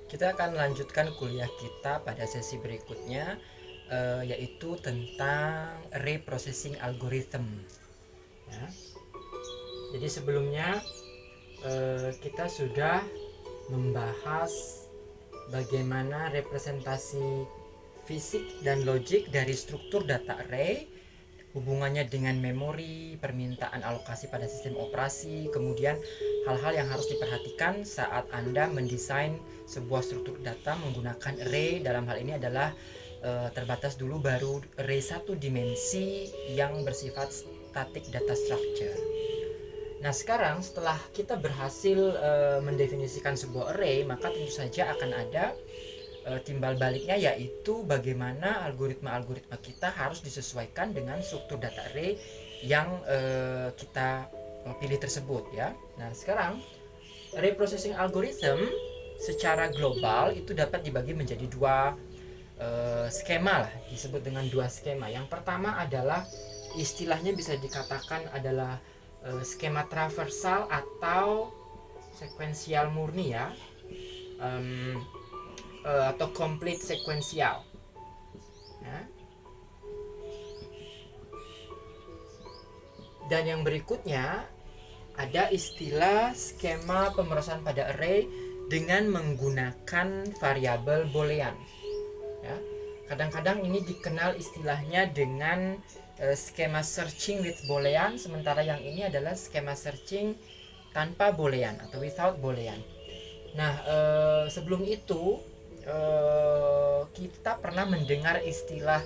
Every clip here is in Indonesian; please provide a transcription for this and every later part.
Kita akan lanjutkan kuliah kita pada sesi berikutnya, yaitu tentang array processing algorithm. Ya. Jadi sebelumnya kita sudah membahas bagaimana representasi fisik dan logik dari struktur data array, hubungannya dengan memori, permintaan alokasi pada sistem operasi, kemudian hal-hal yang harus diperhatikan saat Anda mendesain sebuah struktur data menggunakan array. Dalam hal ini adalah terbatas dulu baru array satu dimensi yang bersifat static data structure. Nah, sekarang setelah kita berhasil mendefinisikan sebuah array, maka tentu saja akan ada timbal baliknya, yaitu bagaimana algoritma-algoritma kita harus disesuaikan dengan struktur data array yang kita pilih tersebut ya. Nah, sekarang array processing algorithm secara global itu dapat dibagi menjadi dua skema lah, disebut dengan dua skema. Yang pertama adalah istilahnya bisa dikatakan adalah skema traversal atau sekuensial murni ya, atau complete sekuensial. Nah, dan yang berikutnya ada istilah skema pemrosesan pada array dengan menggunakan variabel boolean. Ya, kadang-kadang ini dikenal istilahnya dengan skema searching with boolean, sementara yang ini adalah skema searching tanpa boolean atau without boolean. Nah, sebelum itu kita pernah mendengar istilah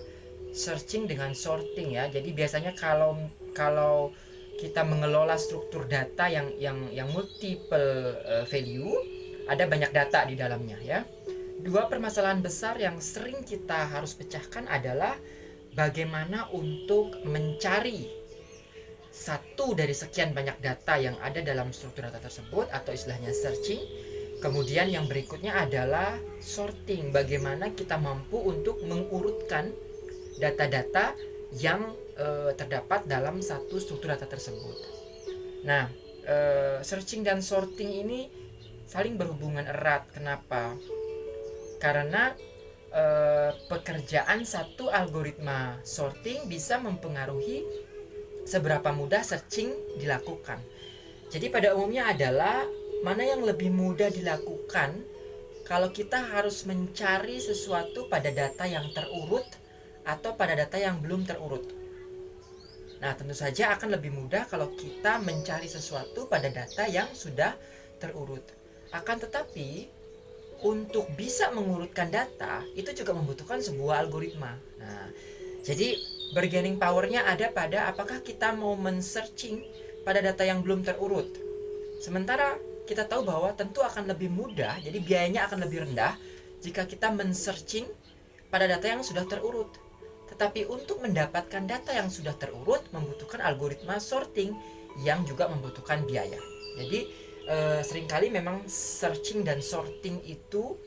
searching dengan sorting ya. Jadi biasanya kalau kita mengelola struktur data yang multiple value, ada banyak data di dalamnya ya. Dua permasalahan besar yang sering kita harus pecahkan adalah bagaimana untuk mencari satu dari sekian banyak data yang ada dalam struktur data tersebut, atau istilahnya searching. Kemudian yang berikutnya adalah sorting, bagaimana kita mampu untuk mengurutkan data-data yang terdapat dalam satu struktur data tersebut. Nah, searching dan sorting ini saling berhubungan erat. Kenapa? Karena pekerjaan satu algoritma sorting bisa mempengaruhi seberapa mudah searching dilakukan. Jadi pada umumnya adalah mana yang lebih mudah dilakukan kalau kita harus mencari sesuatu pada data yang terurut atau pada data yang belum terurut. Nah, tentu saja akan lebih mudah kalau kita mencari sesuatu pada data yang sudah terurut. Akan tetapi, untuk bisa mengurutkan data, itu juga membutuhkan sebuah algoritma. Nah, jadi bargaining power-nya ada pada apakah kita mau men-searching pada data yang belum terurut. Sementara kita tahu bahwa tentu akan lebih mudah, jadi biayanya akan lebih rendah jika kita men-searching pada data yang sudah terurut. Tetapi untuk mendapatkan data yang sudah terurut membutuhkan algoritma sorting yang juga membutuhkan biaya. Jadi seringkali memang searching dan sorting itu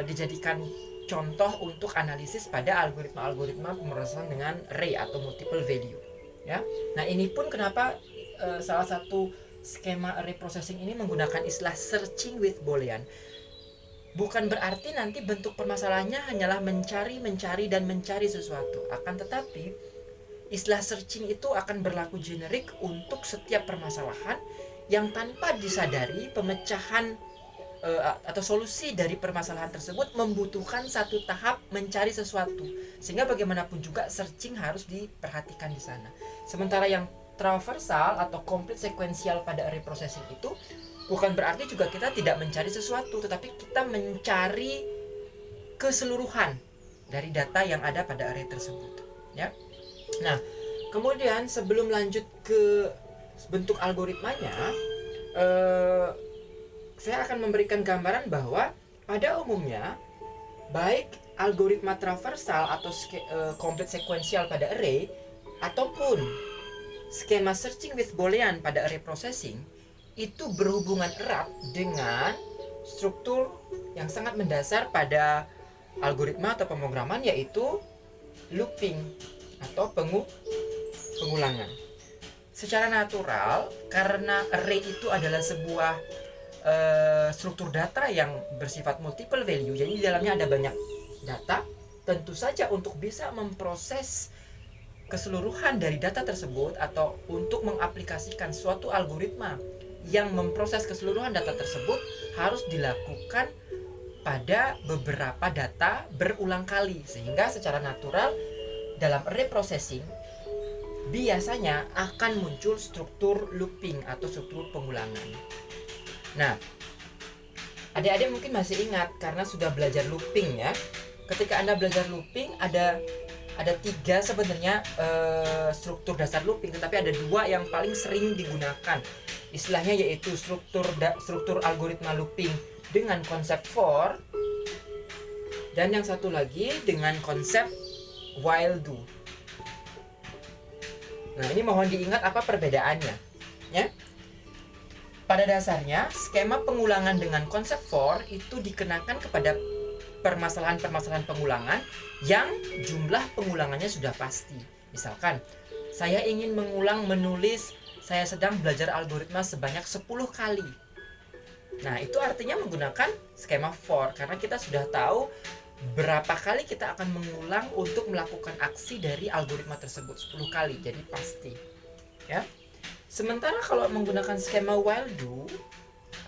dijadikan contoh untuk analisis pada algoritma-algoritma pemrosesan dengan array atau multiple value. Ya, nah ini pun kenapa salah satu skema array processing ini menggunakan istilah searching with boolean. Bukan berarti nanti bentuk permasalahannya hanyalah mencari dan mencari sesuatu. Akan tetapi istilah searching itu akan berlaku generik untuk setiap permasalahan yang tanpa disadari pemecahan atau solusi dari permasalahan tersebut membutuhkan satu tahap mencari sesuatu. Sehingga bagaimanapun juga searching harus diperhatikan di sana. Sementara yang traversal atau complete sequential pada array processing itu bukan berarti juga kita tidak mencari sesuatu, tetapi kita mencari keseluruhan dari data yang ada pada array tersebut ya. Nah, kemudian sebelum lanjut ke bentuk algoritmanya, saya akan memberikan gambaran bahwa pada umumnya baik algoritma traversal atau complete sequential pada array ataupun skema searching with boolean pada array processing itu berhubungan erat dengan struktur yang sangat mendasar pada algoritma atau pemrograman, yaitu looping atau pengulangan. Secara natural, karena array itu adalah sebuah struktur data yang bersifat multiple value. Jadi di dalamnya ada banyak data. Tentu saja untuk bisa memproses keseluruhan dari data tersebut atau untuk mengaplikasikan suatu algoritma yang memproses keseluruhan data tersebut harus dilakukan pada beberapa data berulang kali, sehingga secara natural dalam array processing biasanya akan muncul struktur looping atau struktur pengulangan. Nah, adik-adik mungkin masih ingat karena sudah belajar looping ya. Ketika Anda belajar looping ada tiga sebenarnya struktur dasar looping, tetapi ada dua yang paling sering digunakan istilahnya, yaitu struktur algoritma looping dengan konsep for, dan yang satu lagi dengan konsep while do. Nah, ini mohon diingat apa perbedaannya ya. Pada dasarnya skema pengulangan dengan konsep for itu dikenakan kepada permasalahan-permasalahan pengulangan yang jumlah pengulangannya sudah pasti. Misalkan, saya ingin mengulang menulis, saya sedang belajar algoritma sebanyak 10 kali. Nah, itu artinya menggunakan skema for, karena kita sudah tahu berapa kali kita akan mengulang untuk melakukan aksi dari algoritma tersebut, 10 kali, jadi pasti. Ya. Sementara kalau menggunakan skema while do,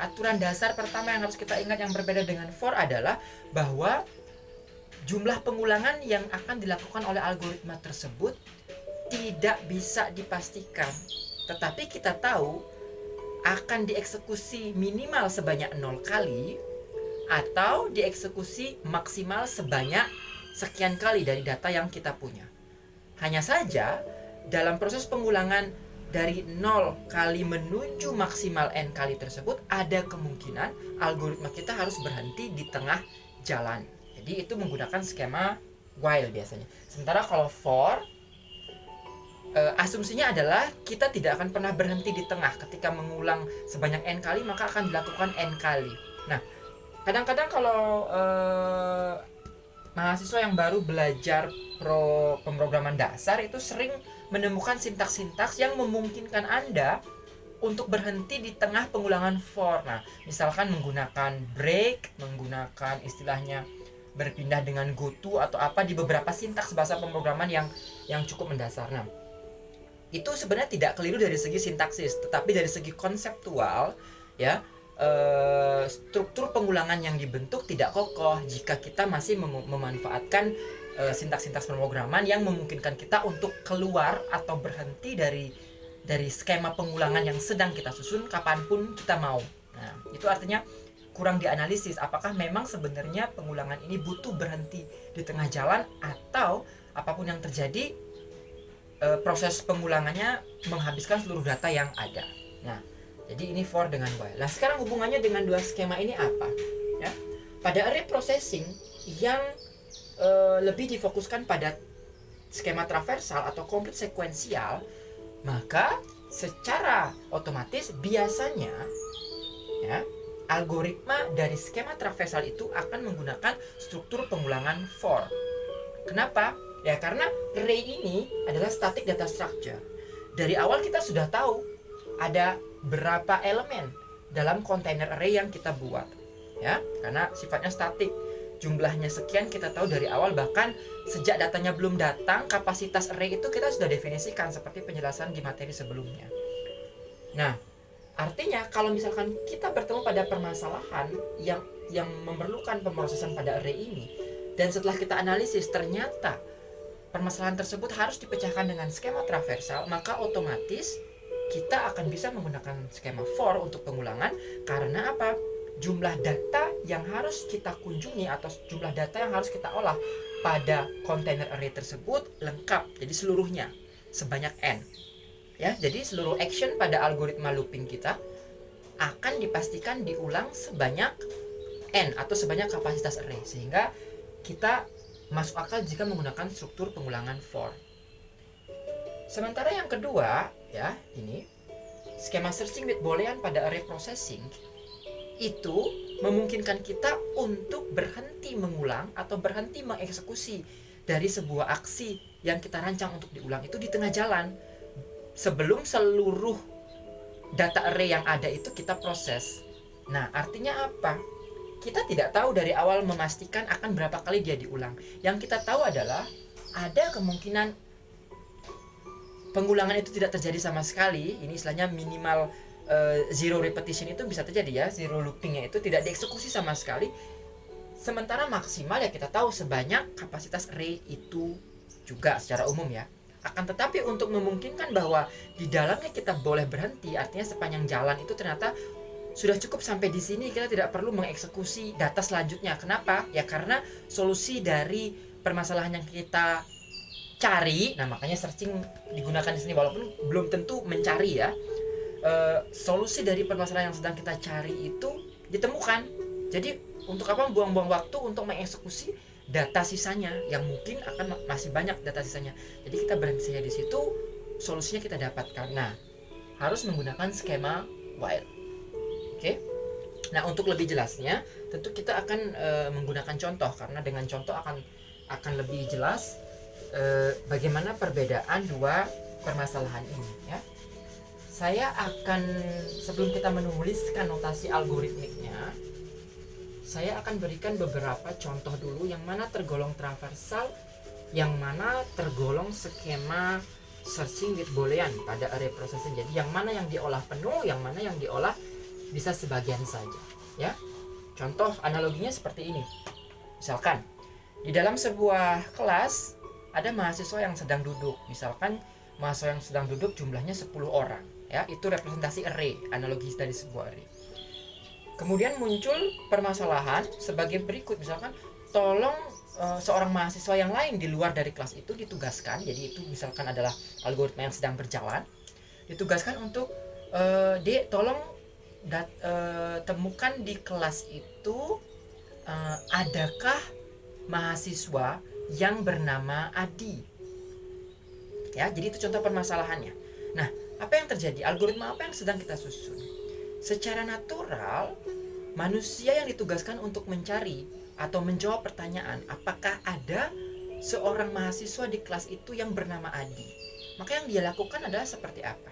aturan dasar pertama yang harus kita ingat yang berbeda dengan for adalah bahwa jumlah pengulangan yang akan dilakukan oleh algoritma tersebut tidak bisa dipastikan. Tetapi kita tahu akan dieksekusi minimal sebanyak 0 kali atau dieksekusi maksimal sebanyak sekian kali dari data yang kita punya. Hanya saja dalam proses pengulangan dari 0 kali menuju maksimal n kali tersebut, ada kemungkinan algoritma kita harus berhenti di tengah jalan. Jadi itu menggunakan skema while biasanya. Sementara kalau for, asumsinya adalah kita tidak akan pernah berhenti di tengah. Ketika mengulang sebanyak n kali, maka akan dilakukan n kali. Nah, kadang-kadang kalau mahasiswa yang baru belajar pemrograman dasar itu sering menemukan sintaks-sintaks yang memungkinkan Anda untuk berhenti di tengah pengulangan for. Nah, misalkan menggunakan break, menggunakan istilahnya berpindah dengan go to atau apa di beberapa sintaks bahasa pemrograman yang cukup mendasar. Nah, itu sebenarnya tidak keliru dari segi sintaksis, tetapi dari segi konseptual ya, struktur pengulangan yang dibentuk tidak kokoh jika kita masih memanfaatkan sintaks-sintaks pemrograman yang memungkinkan kita untuk keluar atau berhenti dari skema pengulangan yang sedang kita susun kapanpun kita mau. Nah, itu artinya kurang dianalisis apakah memang sebenarnya pengulangan ini butuh berhenti di tengah jalan atau apapun yang terjadi proses pengulangannya menghabiskan seluruh data yang ada. Nah, jadi ini for dengan while. Nah, sekarang hubungannya dengan dua skema ini apa? Ya, pada array processing yang lebih difokuskan pada skema traversal atau komplit sekuensial, maka secara otomatis biasanya ya, algoritma dari skema traversal itu akan menggunakan struktur pengulangan for. Kenapa? Ya karena array ini adalah static data structure. Dari awal kita sudah tahu ada berapa elemen dalam kontainer array yang kita buat. Ya, karena sifatnya statik. Jumlahnya sekian kita tahu dari awal, bahkan sejak datanya belum datang, kapasitas array itu kita sudah definisikan seperti penjelasan di materi sebelumnya. Nah, artinya kalau misalkan kita bertemu pada permasalahan yang memerlukan pemrosesan pada array ini, dan setelah kita analisis ternyata permasalahan tersebut harus dipecahkan dengan skema traversal, maka otomatis kita akan bisa menggunakan skema for untuk pengulangan. Karena apa? Jumlah data yang harus kita kunjungi atau jumlah data yang harus kita olah pada kontainer array tersebut lengkap, jadi seluruhnya sebanyak n. Ya, jadi seluruh action pada algoritma looping kita akan dipastikan diulang sebanyak n atau sebanyak kapasitas array, sehingga kita masuk akal jika menggunakan struktur pengulangan for. Sementara yang kedua, ya, ini skema searching with boolean pada array processing itu memungkinkan kita untuk berhenti mengulang atau berhenti mengeksekusi dari sebuah aksi yang kita rancang untuk diulang itu di tengah jalan, sebelum seluruh data array yang ada itu kita proses. Nah, artinya apa? Kita tidak tahu dari awal memastikan akan berapa kali dia diulang. Yang kita tahu adalah ada kemungkinan pengulangan itu tidak terjadi sama sekali. Ini istilahnya minimal zero repetition itu bisa terjadi ya, zero loopingnya itu tidak dieksekusi sama sekali. Sementara maksimal ya kita tahu sebanyak kapasitas array itu juga secara umum ya. Akan tetapi untuk memungkinkan bahwa di dalamnya kita boleh berhenti, artinya sepanjang jalan itu ternyata sudah cukup sampai di sini, kita tidak perlu mengeksekusi data selanjutnya. Kenapa? Ya karena solusi dari permasalahan yang kita cari, nah makanya searching digunakan di sini walaupun belum tentu mencari ya. Solusi dari permasalahan yang sedang kita cari itu ditemukan. Jadi untuk apa buang-buang waktu untuk mengeksekusi data sisanya yang mungkin akan masih banyak data sisanya. Jadi kita berhenti saja di situ, solusinya kita dapatkan. Nah, harus menggunakan skema while. Oke. Nah, untuk lebih jelasnya, tentu kita akan menggunakan contoh karena dengan contoh akan lebih jelas bagaimana perbedaan dua permasalahan ini ya. Saya akan, sebelum kita menuliskan notasi algoritmiknya, saya akan berikan beberapa contoh dulu yang mana tergolong transversal, yang mana tergolong skema searching with boolean pada array processing. Jadi yang mana yang diolah penuh, yang mana yang diolah bisa sebagian saja ya. Contoh analoginya seperti ini. Misalkan di dalam sebuah kelas ada mahasiswa yang sedang duduk. Misalkan mahasiswa yang sedang duduk jumlahnya 10 orang ya. Itu representasi array, analogi dari sebuah array. Kemudian muncul permasalahan sebagai berikut. Misalkan tolong seorang mahasiswa yang lain di luar dari kelas itu ditugaskan. Jadi itu misalkan adalah algoritma yang sedang berjalan. Ditugaskan untuk tolong temukan di kelas itu adakah mahasiswa yang bernama Adi. Ya, jadi itu contoh permasalahannya. Nah, apa yang terjadi? Algoritma apa yang sedang kita susun? Secara natural, manusia yang ditugaskan untuk mencari atau menjawab pertanyaan apakah ada seorang mahasiswa di kelas itu yang bernama Adi. Maka yang dia lakukan adalah seperti apa?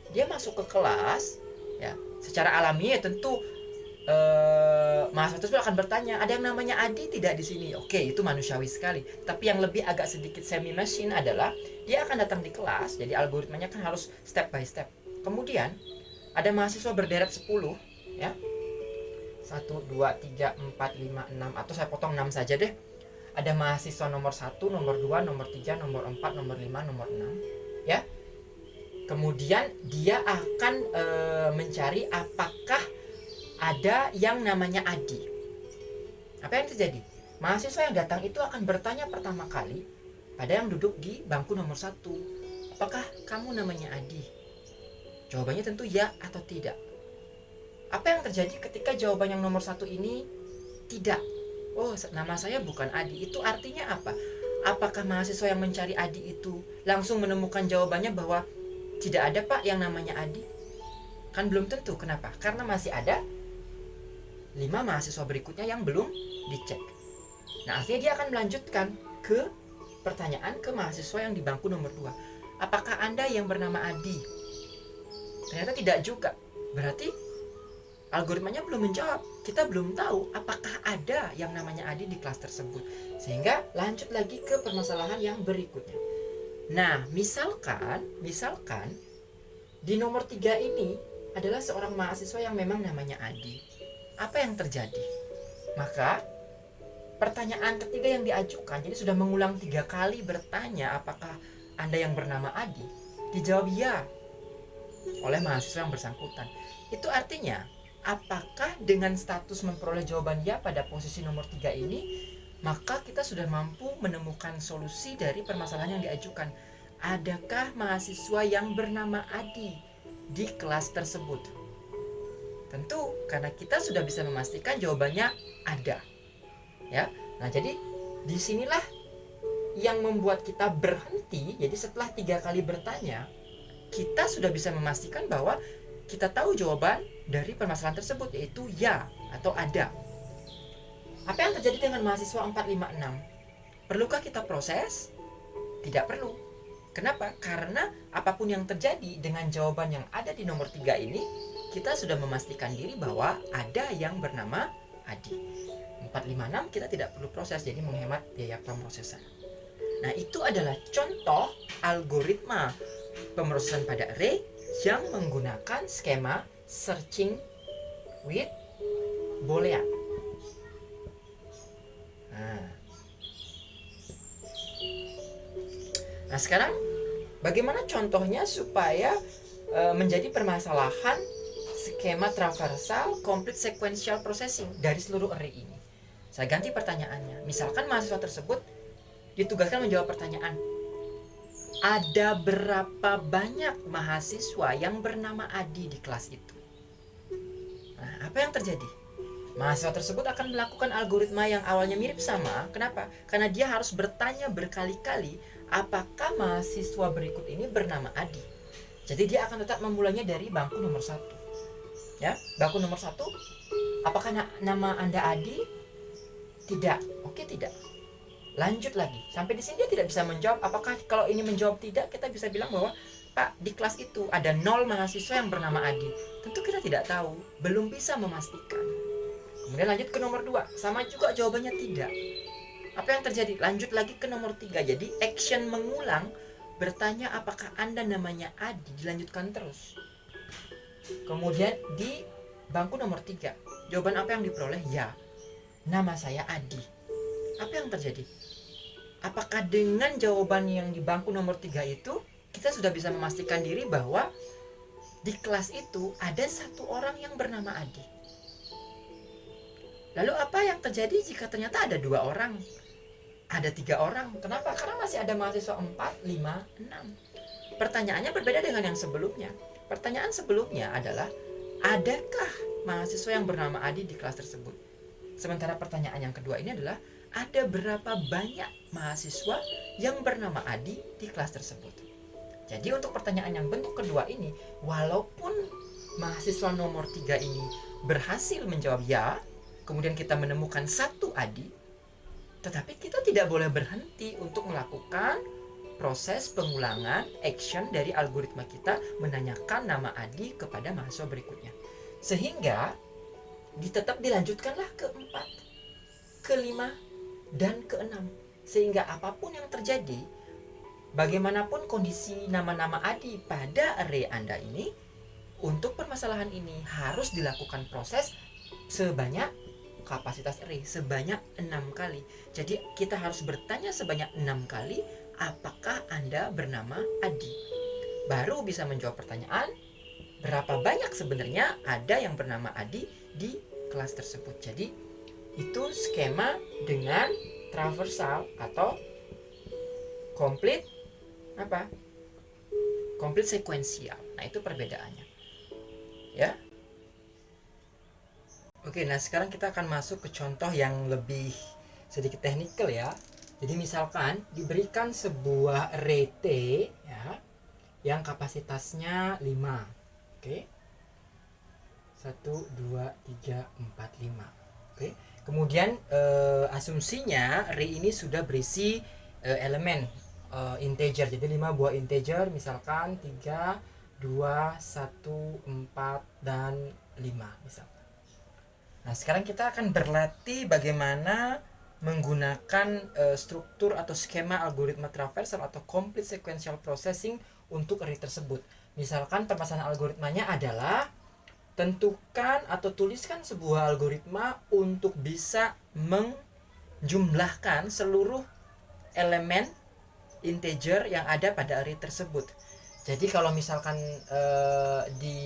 Dia masuk ke kelas, ya, secara alami ya tentu mahasiswa tersebut akan bertanya, ada yang namanya Adi tidak di sini? Oke, itu manusiawi sekali. Tapi yang lebih agak sedikit semi machine adalah dia akan datang di kelas, jadi algoritmanya kan harus step by step. Kemudian ada mahasiswa berderet 10 ya. 1, 2, 3, 4, 5, 6, atau saya potong 6 saja deh. Ada mahasiswa nomor 1, nomor 2, nomor 3, nomor 4, nomor 5, nomor 6 ya. Kemudian dia akan mencari apakah ada yang namanya Adi. Apa yang terjadi? Mahasiswa yang datang itu akan bertanya pertama kali pada yang duduk di bangku nomor 1. Apakah kamu namanya Adi? Jawabannya tentu ya atau tidak. Apa yang terjadi ketika jawaban yang nomor 1 ini tidak? Oh, nama saya bukan Adi. Itu artinya apa? Apakah mahasiswa yang mencari Adi itu langsung menemukan jawabannya bahwa tidak ada pak yang namanya Adi? Kan belum tentu. Kenapa? Karena masih ada 5 mahasiswa berikutnya yang belum dicek. Nah, akhirnya dia akan melanjutkan ke pertanyaan ke mahasiswa yang di bangku nomor 2. Apakah Anda yang bernama Adi? Ternyata tidak juga. Berarti algoritmanya belum menjawab. Kita belum tahu apakah ada yang namanya Adi di kelas tersebut. Sehingga lanjut lagi ke permasalahan yang berikutnya. Nah, misalkan di nomor 3 ini adalah seorang mahasiswa yang memang namanya Adi. Apa yang terjadi? Maka pertanyaan ketiga yang diajukan, jadi sudah mengulang 3 kali bertanya apakah Anda yang bernama Adi, dijawab ya oleh mahasiswa yang bersangkutan. Itu artinya apakah dengan status memperoleh jawaban ya pada posisi nomor 3 ini, maka kita sudah mampu menemukan solusi dari permasalahan yang diajukan. Adakah mahasiswa yang bernama Adi di kelas tersebut? Tentu karena kita sudah bisa memastikan jawabannya ada. Ya. Nah, jadi disinilah yang membuat kita berhenti. Jadi setelah 3 kali bertanya, kita sudah bisa memastikan bahwa kita tahu jawaban dari permasalahan tersebut, yaitu ya atau ada. Apa yang terjadi dengan mahasiswa 4, 5, 6? Perlukah kita proses? Tidak perlu. Kenapa? Karena apapun yang terjadi dengan jawaban yang ada di nomor 3 ini, kita sudah memastikan diri bahwa ada yang bernama Adi. 456 kita tidak perlu proses, jadi menghemat biaya pemrosesan. Nah, itu adalah contoh algoritma pemrosesan pada array yang menggunakan skema searching with boolean. Nah, sekarang bagaimana contohnya supaya menjadi permasalahan skema traversal complete sequential processing dari seluruh array ini? Saya ganti pertanyaannya. Misalkan mahasiswa tersebut ditugaskan menjawab pertanyaan, ada berapa banyak mahasiswa yang bernama Adi di kelas itu? Nah, apa yang terjadi? Mahasiswa tersebut akan melakukan algoritma yang awalnya mirip sama. Kenapa? Karena dia harus bertanya berkali-kali, apakah mahasiswa berikut ini bernama Adi? Jadi dia akan tetap memulainya dari bangku nomor 1. Ya, bangku nomor 1. Apakah nama Anda Adi? Tidak. Oke, tidak. Lanjut lagi. Sampai di sini dia tidak bisa menjawab. Apakah kalau ini menjawab tidak, kita bisa bilang bahwa Pak, di kelas itu ada 0 mahasiswa yang bernama Adi. Tentu kita tidak tahu, belum bisa memastikan. Kemudian lanjut ke nomor 2. Sama juga jawabannya tidak. Apa yang terjadi? Lanjut lagi ke nomor 3. Jadi action mengulang, bertanya apakah Anda namanya Adi, dilanjutkan terus. Kemudian di bangku nomor 3, jawaban apa yang diperoleh? Ya, nama saya Adi. Apa yang terjadi? Apakah dengan jawaban yang di bangku nomor 3 itu kita sudah bisa memastikan diri bahwa di kelas itu ada 1 orang yang bernama Adi? Lalu apa yang terjadi jika ternyata ada 2 orang? Ada 3 orang? Kenapa? Karena masih ada mahasiswa 4, 5, 6. Pertanyaannya berbeda dengan yang sebelumnya. Pertanyaan sebelumnya adalah, adakah mahasiswa yang bernama Adi di kelas tersebut? Sementara pertanyaan yang kedua ini adalah, ada berapa banyak mahasiswa yang bernama Adi di kelas tersebut? Jadi untuk pertanyaan yang bentuk kedua ini, walaupun mahasiswa nomor 3 ini berhasil menjawab ya, kemudian kita menemukan 1 Adi, tetapi kita tidak boleh berhenti untuk melakukan proses pengulangan action dari algoritma kita menanyakan nama Adi kepada mahasiswa berikutnya. Sehingga tetap dilanjutkanlah ke 4, ke 5, dan ke 6. Sehingga apapun yang terjadi, bagaimanapun kondisi nama-nama Adi pada array Anda ini, untuk permasalahan ini harus dilakukan proses sebanyak kapasitas array, sebanyak 6 kali. Jadi kita harus bertanya sebanyak 6 kali, apakah Anda bernama Adi? Baru bisa menjawab pertanyaan, berapa banyak sebenarnya ada yang bernama Adi di kelas tersebut. Jadi itu skema dengan traversal atau complete complete sequential. Nah, itu perbedaannya. Ya. Oke, nah sekarang kita akan masuk ke contoh yang lebih sedikit teknikal ya. Jadi misalkan diberikan sebuah array T ya, yang kapasitasnya 5. Oke. 1, 2, 3, 4, 5. Oke. Kemudian asumsinya array ini sudah berisi elemen integer. Jadi 5 buah integer, misalkan 3, 2, 1, 4, dan 5 misalkan. Nah, sekarang kita akan berlatih bagaimana menggunakan struktur atau skema algoritma traversal atau complete sequential processing untuk array tersebut. Misalkan permasalahan algoritmanya adalah tentukan atau tuliskan sebuah algoritma untuk bisa menjumlahkan seluruh elemen integer yang ada pada array tersebut. Jadi kalau misalkan di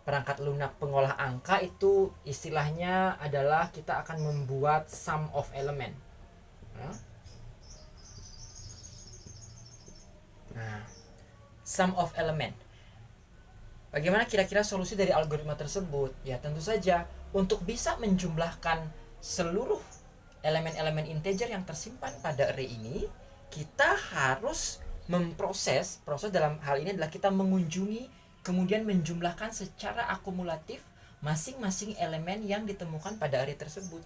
perangkat lunak pengolah angka itu istilahnya adalah kita akan membuat sum of element. Nah, sum of element. Bagaimana kira-kira solusi dari algoritma tersebut? Ya, tentu saja untuk bisa menjumlahkan seluruh elemen-elemen integer yang tersimpan pada array ini, kita harus proses dalam hal ini adalah kita mengunjungi kemudian menjumlahkan secara akumulatif masing-masing elemen yang ditemukan pada array tersebut.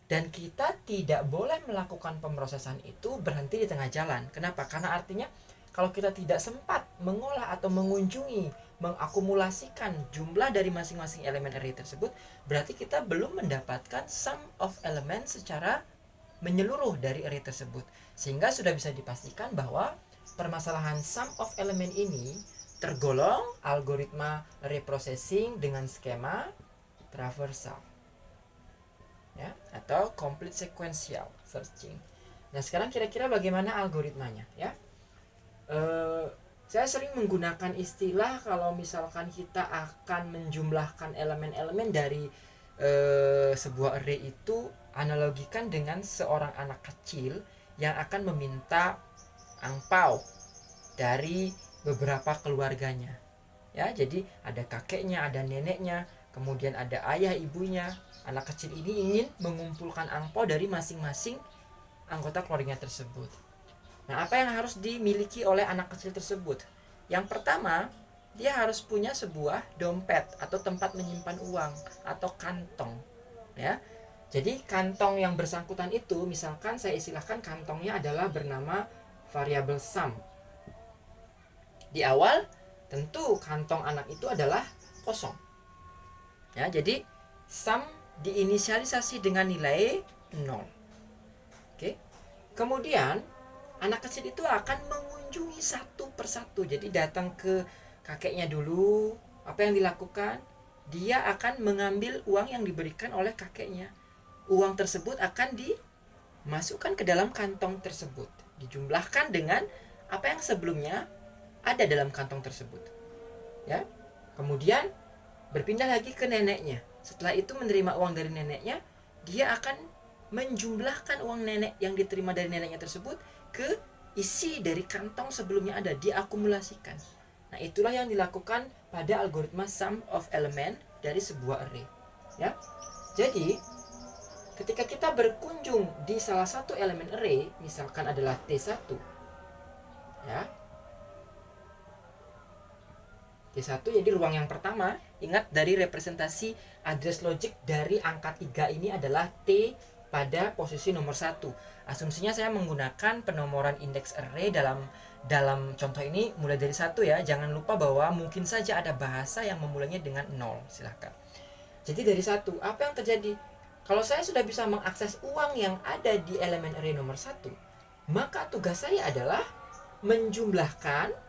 Dan kita tidak boleh melakukan pemrosesan itu berhenti di tengah jalan. Kenapa? Karena artinya kalau kita tidak sempat mengolah atau mengunjungi, mengakumulasikan jumlah dari masing-masing elemen array tersebut, berarti kita belum mendapatkan sum of element secara menyeluruh dari array tersebut. Sehingga sudah bisa dipastikan bahwa permasalahan sum of element ini tergolong algoritma array processing dengan skema traversal, ya, atau complete sequential searching. Nah, sekarang kira-kira bagaimana algoritmanya, ya? Saya sering menggunakan istilah kalau misalkan kita akan menjumlahkan elemen-elemen dari sebuah array itu, analogikan dengan seorang anak kecil yang akan meminta angpau dari beberapa keluarganya, ya. Jadi ada kakeknya, ada neneknya, kemudian ada ayah ibunya. Anak kecil ini ingin mengumpulkan angpau dari masing-masing anggota keluarganya tersebut. Nah, apa yang harus dimiliki oleh anak kecil tersebut? Yang pertama, dia harus punya sebuah dompet atau tempat menyimpan uang atau kantong, ya. Jadi kantong yang bersangkutan itu, misalkan saya istilahkan kantongnya adalah bernama variabel sum. Di awal tentu kantong anak itu adalah kosong, ya. Jadi sum diinisialisasi dengan nilai 0. Oke. Kemudian anak kecil itu akan mengunjungi satu persatu. Jadi datang ke kakeknya dulu. Apa yang dilakukan? Dia akan mengambil uang yang diberikan oleh kakeknya. Uang tersebut akan dimasukkan ke dalam kantong tersebut, dijumlahkan dengan apa yang sebelumnya ada dalam kantong tersebut, ya. Kemudian berpindah lagi ke neneknya. Setelah itu menerima uang dari neneknya, dia akan menjumlahkan uang nenek yang diterima dari neneknya tersebut ke isi dari kantong sebelumnya ada, diakumulasikan. Nah, itulah yang dilakukan pada algoritma sum of element dari sebuah array, ya. Jadi ketika kita berkunjung di salah satu elemen array, misalkan adalah T1, ya. T1 jadi ruang yang pertama. Ingat, dari representasi address logic dari angka 3 ini adalah T pada posisi nomor 1. Asumsinya saya menggunakan penomoran indeks array dalam contoh ini mulai dari 1, ya. Jangan lupa bahwa mungkin saja ada bahasa yang memulainya dengan 0. Silahkan. Jadi dari 1, apa yang terjadi? Kalau saya sudah bisa mengakses uang yang ada di elemen array nomor 1, maka tugas saya adalah menjumlahkan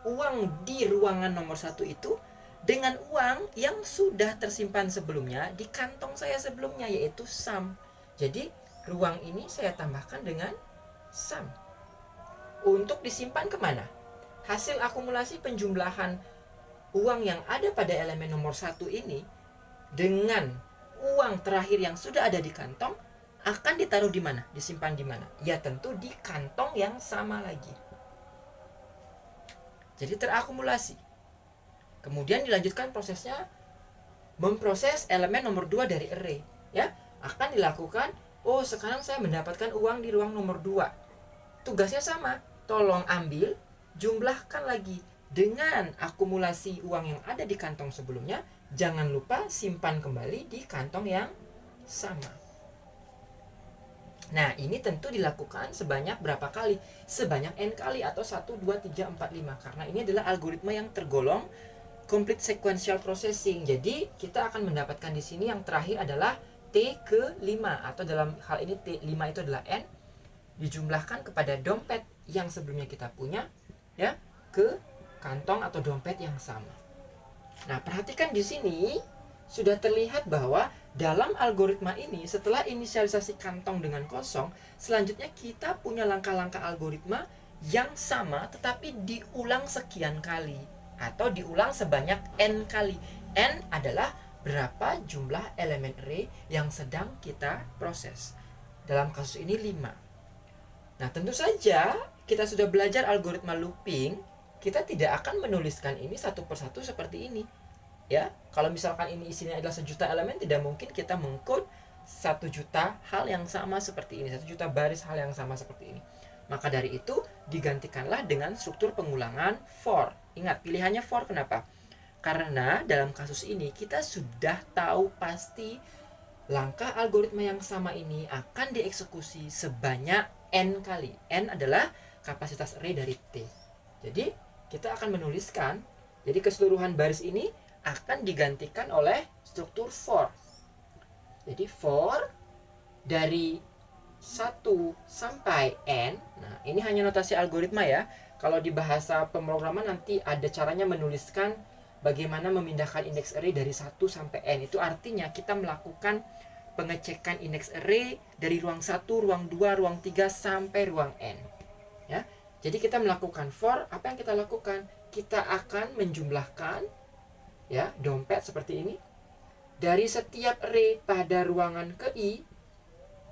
uang di ruangan nomor 1 itu dengan uang yang sudah tersimpan sebelumnya di kantong saya sebelumnya, yaitu sum. Jadi ruang ini saya tambahkan dengan sum. Untuk disimpan kemana? Hasil akumulasi penjumlahan uang yang ada pada elemen nomor 1 ini dengan uang terakhir yang sudah ada di kantong akan ditaruh di mana? Disimpan di mana? Ya tentu di kantong yang sama lagi. Jadi terakumulasi. Kemudian dilanjutkan prosesnya memproses elemen nomor 2 dari array, ya. Akan dilakukan, oh sekarang saya mendapatkan uang di ruang nomor 2. Tugasnya sama, tolong ambil, jumlahkan lagi dengan akumulasi uang yang ada di kantong sebelumnya. Jangan lupa simpan kembali di kantong yang sama. Nah, ini tentu dilakukan sebanyak berapa kali? Sebanyak n kali atau 1, 2, 3, 4, 5. Karena ini adalah algoritma yang tergolong complete sequential processing. Jadi, kita akan mendapatkan di sini yang terakhir adalah T ke 5, atau dalam hal ini T5 itu adalah n dijumlahkan kepada dompet yang sebelumnya kita punya, ya, ke kantong atau dompet yang sama. Nah, perhatikan di sini sudah terlihat bahwa dalam algoritma ini, setelah inisialisasi kantong dengan kosong, selanjutnya kita punya langkah-langkah algoritma yang sama tetapi diulang sekian kali atau diulang sebanyak n kali. N adalah berapa jumlah elemen array yang sedang kita proses. Dalam kasus ini 5. Nah, tentu saja kita sudah belajar algoritma looping, kita tidak akan menuliskan ini satu persatu seperti ini. Ya, kalau misalkan ini isinya adalah 1 juta elemen, tidak mungkin kita mengcode 1 juta hal yang sama seperti ini, 1 juta baris hal yang sama seperti ini. Maka dari itu digantikanlah dengan struktur pengulangan for. Ingat, pilihannya for kenapa? Karena dalam kasus ini kita sudah tahu pasti langkah algoritma yang sama ini akan dieksekusi sebanyak n kali. N adalah kapasitas array dari T. Jadi kita akan menuliskan, jadi keseluruhan baris ini akan digantikan oleh struktur for. Jadi for dari 1 sampai n. Nah, ini hanya notasi algoritma ya. Kalau di bahasa pemrograman nanti ada caranya menuliskan bagaimana memindahkan indeks array dari 1 sampai n. Itu artinya kita melakukan pengecekan indeks array dari ruang 1, ruang 2, ruang 3 sampai ruang n. Ya. Jadi kita melakukan for, apa yang kita lakukan? Kita akan menjumlahkan ya, dompet seperti ini dari setiap array pada ruangan ke i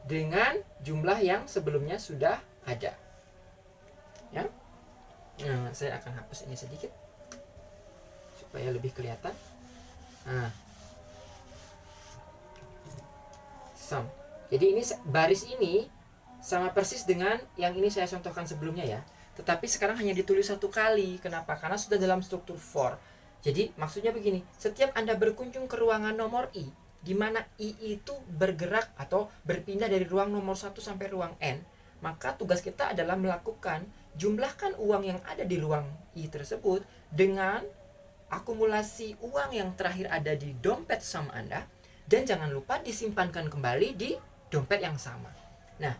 dengan jumlah yang sebelumnya sudah ada. Ya. Nah, saya akan hapus ini sedikit supaya lebih kelihatan. Nah. Sum. Jadi ini baris ini sama persis dengan yang ini saya contohkan sebelumnya ya. Tetapi sekarang hanya ditulis satu kali. Kenapa? Karena sudah dalam struktur for. Jadi maksudnya begini, setiap Anda berkunjung ke ruangan nomor I, di mana I itu bergerak atau berpindah dari ruang nomor 1 sampai ruang N, maka tugas kita adalah melakukan jumlahkan uang yang ada di ruang I tersebut dengan akumulasi uang yang terakhir ada di dompet sum Anda, dan jangan lupa disimpankan kembali di dompet yang sama. Nah,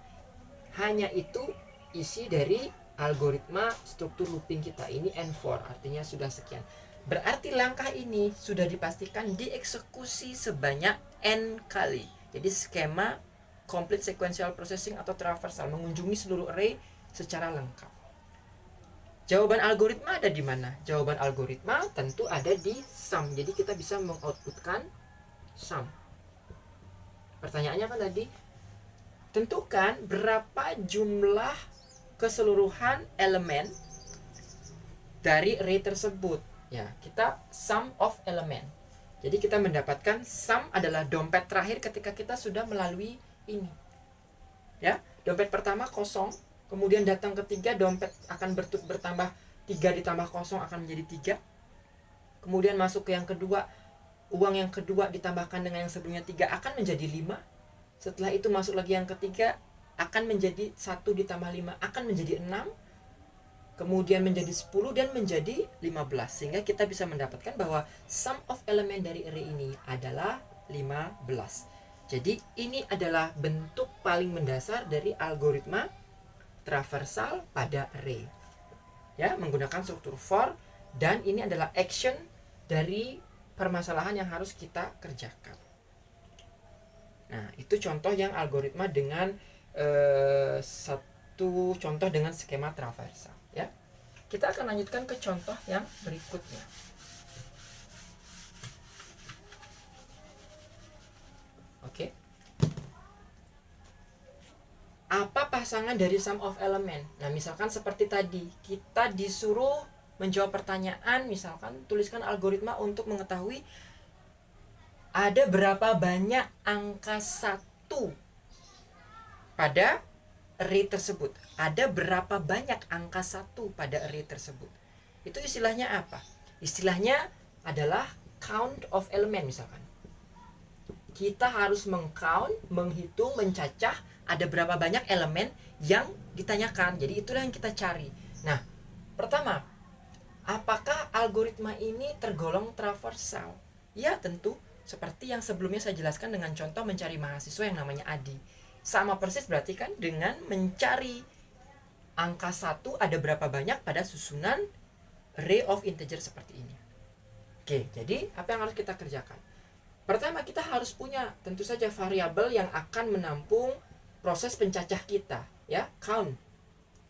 hanya itu isi dari algoritma struktur looping kita. Ini N4, artinya sudah sekian. Berarti langkah ini sudah dipastikan dieksekusi sebanyak N kali. Jadi skema complete sequential processing atau traversal, mengunjungi seluruh array secara lengkap. Jawaban algoritma ada di mana? Jawaban algoritma tentu ada di sum. Jadi kita bisa mengoutputkan sum. Pertanyaannya apa tadi? Tentukan berapa jumlah keseluruhan elemen dari array tersebut. Ya, kita sum of element. Jadi kita mendapatkan sum adalah dompet terakhir ketika kita sudah melalui ini. Ya, dompet pertama kosong, kemudian datang ketiga dompet akan bertambah 3 ditambah kosong akan menjadi 3. Kemudian masuk ke yang kedua, uang yang kedua ditambahkan dengan yang sebelumnya 3 akan menjadi 5. Setelah itu masuk lagi yang ketiga, akan menjadi 1 ditambah 5 akan menjadi 6. Kemudian menjadi 10 dan menjadi 15. Sehingga kita bisa mendapatkan bahwa sum of element dari array ini adalah 15. Jadi ini adalah bentuk paling mendasar dari algoritma traversal pada array. Ya, menggunakan struktur for, dan ini adalah action dari permasalahan yang harus kita kerjakan. Nah, itu contoh yang algoritma dengan satu contoh dengan skema traversal. Ya, kita akan lanjutkan ke contoh yang berikutnya. Oke. Apa pasangan dari sum of element? Nah, misalkan seperti tadi, kita disuruh menjawab pertanyaan, misalkan tuliskan algoritma untuk mengetahui ada berapa banyak angka 1 pada array tersebut. Ada berapa banyak angka 1 pada array tersebut. Itu istilahnya apa? Istilahnya adalah count of element misalkan. Kita harus mengcount, menghitung, mencacah ada berapa banyak elemen yang ditanyakan. Jadi itulah yang kita cari. Nah, pertama, apakah algoritma ini tergolong traversal? Ya, tentu. Seperti yang sebelumnya saya jelaskan dengan contoh mencari mahasiswa yang namanya Adi. Sama persis berarti kan dengan mencari angka 1 ada berapa banyak pada susunan array of integer seperti ini. Oke, jadi apa yang harus kita kerjakan? Pertama, kita harus punya tentu saja variabel yang akan menampung proses pencacah kita, ya, count.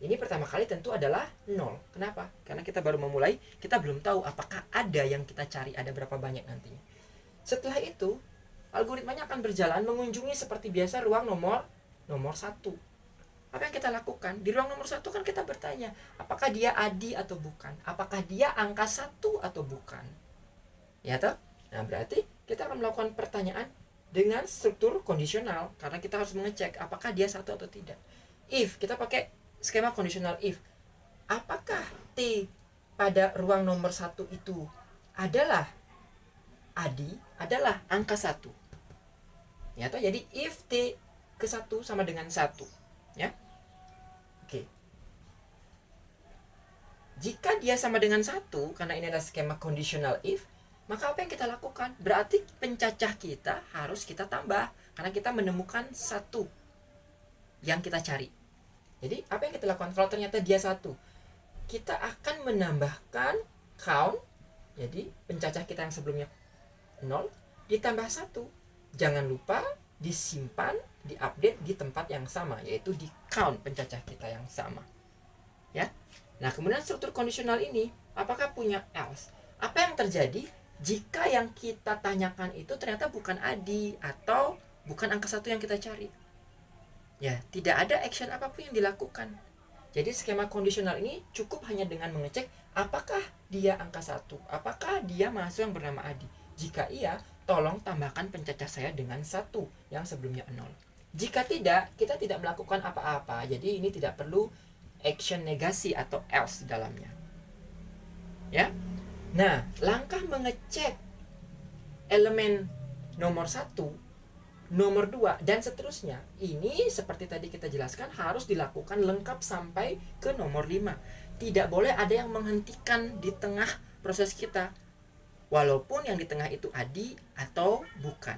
Ini pertama kali tentu adalah 0. Kenapa? Karena kita baru memulai, kita belum tahu apakah ada yang kita cari, ada berapa banyak nantinya. Setelah itu, algoritmanya akan berjalan mengunjungi seperti biasa ruang nomor 1. Apa yang kita lakukan? Di ruang nomor 1 kan kita bertanya, apakah dia Adi atau bukan? Apakah dia angka 1 atau bukan? Ya toh? Nah, berarti kita akan melakukan pertanyaan dengan struktur kondisional, karena kita harus mengecek apakah dia 1 atau tidak. If, kita pakai skema kondisional if. Apakah T pada ruang nomor 1 itu adalah Adi, adalah angka 1? Ya toh? Jadi if T ke 1 sama dengan 1. Ya. Oke. Jika dia sama dengan 1, karena ini adalah skema conditional if, maka apa yang kita lakukan? Berarti pencacah kita harus kita tambah, karena kita menemukan 1 yang kita cari. Jadi apa yang kita lakukan? Kalau ternyata dia 1, kita akan menambahkan count, jadi pencacah kita yang sebelumnya 0 ditambah 1. Jangan lupa disimpan, diupdate di tempat yang sama, yaitu di count pencacah kita yang sama. Ya. Nah, kemudian struktur kondisional ini apakah punya else? Apa yang terjadi jika yang kita tanyakan itu ternyata bukan Adi atau bukan angka 1 yang kita cari? Ya, tidak ada action apapun yang dilakukan. Jadi skema kondisional ini cukup hanya dengan mengecek apakah dia angka 1, apakah dia mahasiswa yang bernama Adi. Jika iya, tolong tambahkan pencacah saya dengan 1 yang sebelumnya 0. Jika tidak, kita tidak melakukan apa-apa. Jadi ini tidak perlu action negasi atau else di dalamnya. Ya. Nah, langkah mengecek elemen nomor 1, nomor 2, dan seterusnya, ini seperti tadi kita jelaskan harus dilakukan lengkap sampai ke nomor 5. Tidak boleh ada yang menghentikan di tengah proses kita, walaupun yang di tengah itu Adi atau bukan.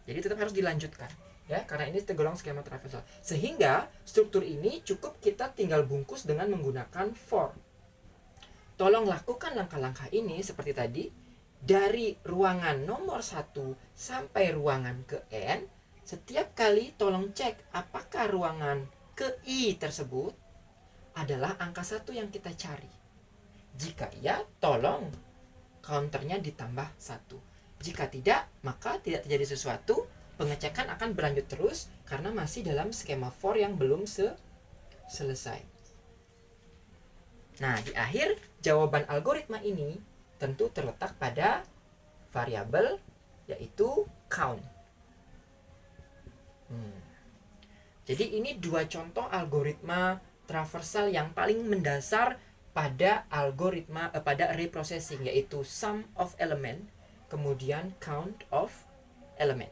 Jadi tetap harus dilanjutkan, ya, karena ini tergolong skema traversal. Sehingga struktur ini cukup kita tinggal bungkus dengan menggunakan for. Tolong lakukan langkah-langkah ini seperti tadi. Dari ruangan nomor 1 sampai ruangan ke N, setiap kali tolong cek apakah ruangan ke I tersebut adalah angka 1 yang kita cari. Jika iya, tolong counternya ditambah 1. Jika tidak, maka tidak terjadi sesuatu. Pengecekan akan berlanjut terus karena masih dalam skema for yang belum selesai. Nah, di akhir jawaban algoritma ini tentu terletak pada variabel yaitu count. Jadi ini 2 contoh algoritma traversal yang paling mendasar pada algoritma pada array processing, yaitu sum of element kemudian count of element.